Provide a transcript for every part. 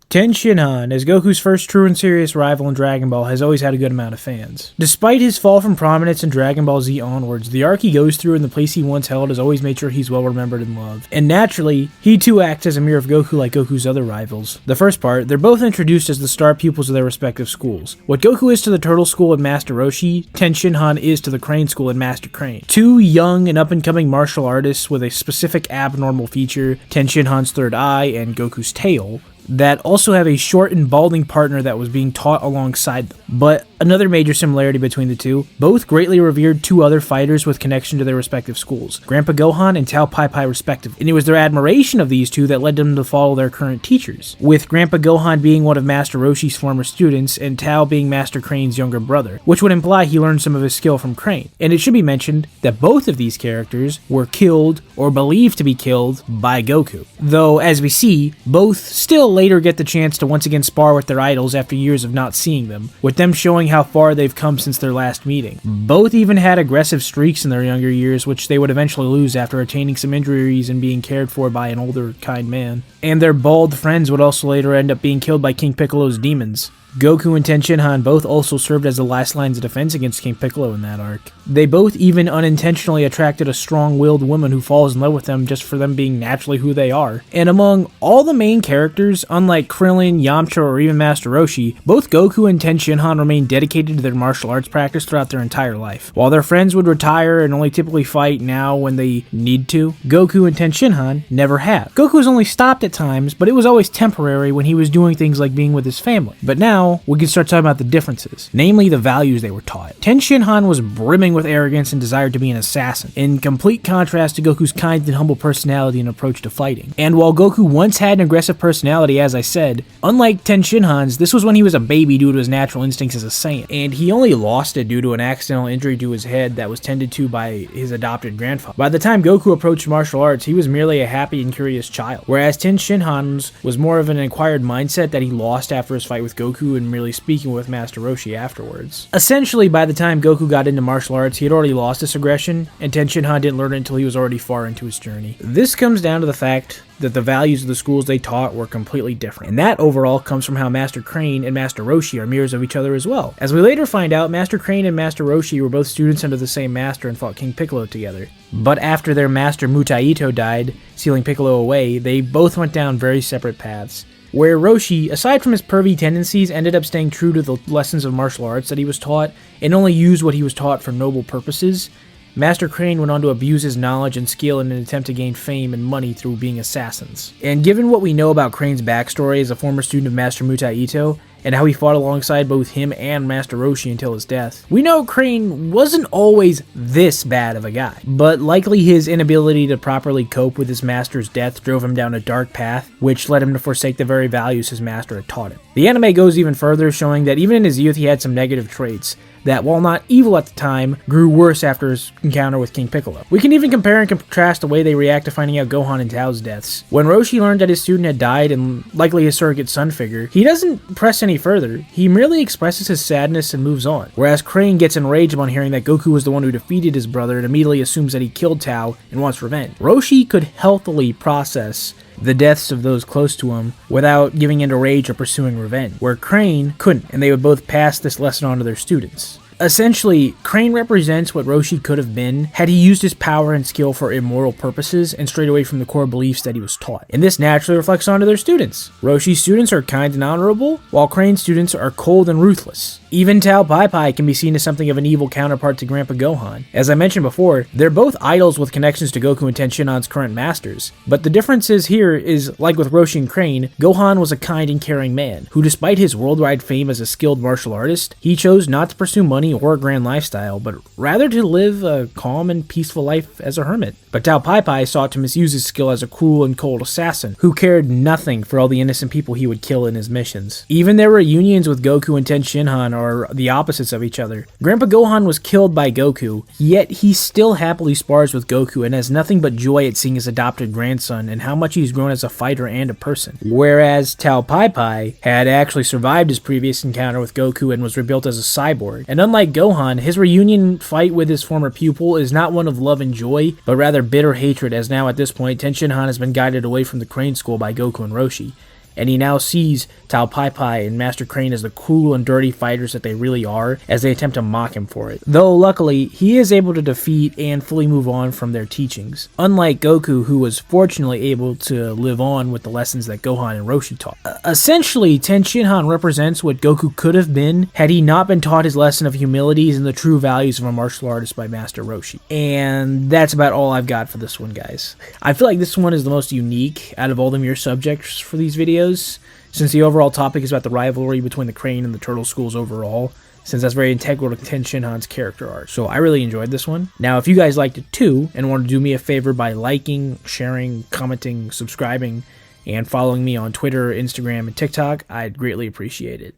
Tenshinhan, as Goku's first true and serious rival in Dragon Ball, has always had a good amount of fans. Despite his fall from prominence in Dragon Ball Z onwards, the arc he goes through and the place he once held has always made sure he's well remembered and loved. And naturally, he too acts as a mirror of Goku like Goku's other rivals. The first part, they're both introduced as the star pupils of their respective schools. What Goku is to the Turtle School and Master Roshi, Tenshinhan is to the Crane School and Master Crane. Two young and up-and-coming martial artists with a specific abnormal feature, Tenshinhan's third eye and Goku's tail, that also have a short and balding partner that was being taught alongside them. But another major similarity between the two, both greatly revered two other fighters with connection to their respective schools, Grandpa Gohan and Tao Pai Pai respectively. And it was their admiration of these two that led them to follow their current teachers, with Grandpa Gohan being one of Master Roshi's former students and Tao being Master Crane's younger brother, which would imply he learned some of his skill from Crane. And it should be mentioned that both of these characters were killed or believed to be killed by Goku. Though, as we see, both still later get the chance to once again spar with their idols after years of not seeing them, with them showing how far they've come since their last meeting. Both even had aggressive streaks in their younger years, which they would eventually lose after attaining some injuries and being cared for by an older, kind man. And their bald friends would also later end up being killed by King Piccolo's demons. Goku and Tenshinhan both also served as the last lines of defense against King Piccolo in that arc. They both even unintentionally attracted a strong-willed woman who falls in love with them just for them being naturally who they are. And among all the main characters, unlike Krillin, Yamcha, or even Master Roshi, both Goku and Tenshinhan remain dedicated to their martial arts practice throughout their entire life. While their friends would retire and only typically fight now when they need to, Goku and Tenshinhan never have. Goku has only stopped at times, but it was always temporary when he was doing things like being with his family. But now, we can start talking about the differences, namely the values they were taught. Tenshinhan was brimming with arrogance and desired to be an assassin, in complete contrast to Goku's kind and humble personality and approach to fighting. And while Goku once had an aggressive personality, as I said, unlike Tenshinhan's, this was when he was a baby due to his natural instincts as a Saiyan, and he only lost it due to an accidental injury to his head that was tended to by his adopted grandfather. By the time Goku approached martial arts, he was merely a happy and curious child, whereas Tenshinhan's was more of an acquired mindset that he lost after his fight with Goku and merely speaking with Master Roshi afterwards. Essentially, by the time Goku got into martial arts, he had already lost this aggression, and Tenshinhan didn't learn it until he was already far into his journey. This comes down to the fact that the values of the schools they taught were completely different. And that overall comes from how Master Crane and Master Roshi are mirrors of each other as well. As we later find out, Master Crane and Master Roshi were both students under the same master and fought King Piccolo together. But after their master Mutaito died, sealing Piccolo away, they both went down very separate paths. Where Roshi, aside from his pervy tendencies, ended up staying true to the lessons of martial arts that he was taught, and only used what he was taught for noble purposes, Master Crane went on to abuse his knowledge and skill in an attempt to gain fame and money through being assassins. And given what we know about Crane's backstory as a former student of Master Mutaito, and how he fought alongside both him and Master Roshi until his death, we know Crane wasn't always this bad of a guy, but likely his inability to properly cope with his master's death drove him down a dark path, which led him to forsake the very values his master had taught him. The anime goes even further, showing that even in his youth he had some negative traits, that, while not evil at the time, grew worse after his encounter with King Piccolo. We can even compare and contrast the way they react to finding out Gohan and Tao's deaths. When Roshi learned that his student had died, and likely his surrogate son figure, he doesn't press any further. He merely expresses his sadness and moves on. Whereas Crane gets enraged upon hearing that Goku was the one who defeated his brother and immediately assumes that he killed Tao and wants revenge. Roshi could healthily process the deaths of those close to him without giving into rage or pursuing revenge, where Crane couldn't, and they would both pass this lesson on to their students. Essentially, Crane represents what Roshi could have been had he used his power and skill for immoral purposes and strayed away from the core beliefs that he was taught. And this naturally reflects onto their students. Roshi's students are kind and honorable, while Crane's students are cold and ruthless. Even Tao Pai Pai can be seen as something of an evil counterpart to Grandpa Gohan. As I mentioned before, they're both idols with connections to Goku and Tenshinhan's current masters. But the difference here is, like with Roshi and Crane, Gohan was a kind and caring man, who despite his worldwide fame as a skilled martial artist, he chose not to pursue money or a grand lifestyle, but rather to live a calm and peaceful life as a hermit. But Tao Pai Pai sought to misuse his skill as a cruel and cold assassin, who cared nothing for all the innocent people he would kill in his missions. Even their reunions with Goku and Tenshinhan are the opposites of each other. Grandpa Gohan was killed by Goku, yet he still happily spars with Goku and has nothing but joy at seeing his adopted grandson and how much he's grown as a fighter and a person. Whereas Tao Pai Pai had actually survived his previous encounter with Goku and was rebuilt as a cyborg. And unlike Gohan, his reunion fight with his former pupil is not one of love and joy, but rather bitter hatred, as now at this point Tenshinhan has been guided away from the Crane School by Goku and Roshi. and he now sees Tao Pai Pai and Master Crane as the cool and dirty fighters that they really are, as they attempt to mock him for it. Though luckily, he is able to defeat and fully move on from their teachings, unlike Goku, who was fortunately able to live on with the lessons that Gohan and Roshi taught. Essentially, Tenshinhan represents what Goku could have been had he not been taught his lesson of humility and the true values of a martial artist by Master Roshi. And that's about all I've got for this one, guys. I feel like this one is the most unique out of all the mere subjects for these videos, since the overall topic is about the rivalry between the Crane and the Turtle schools overall, since that's very integral to Tenshinhan's character arc. So I really enjoyed this one. Now, if you guys liked it too, and want to do me a favor by liking, sharing, commenting, subscribing, and following me on Twitter, Instagram, and TikTok, I'd greatly appreciate it.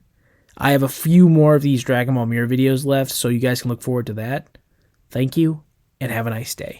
I have a few more of these Dragon Ball Mirror videos left, so you guys can look forward to that. Thank you, and have a nice day.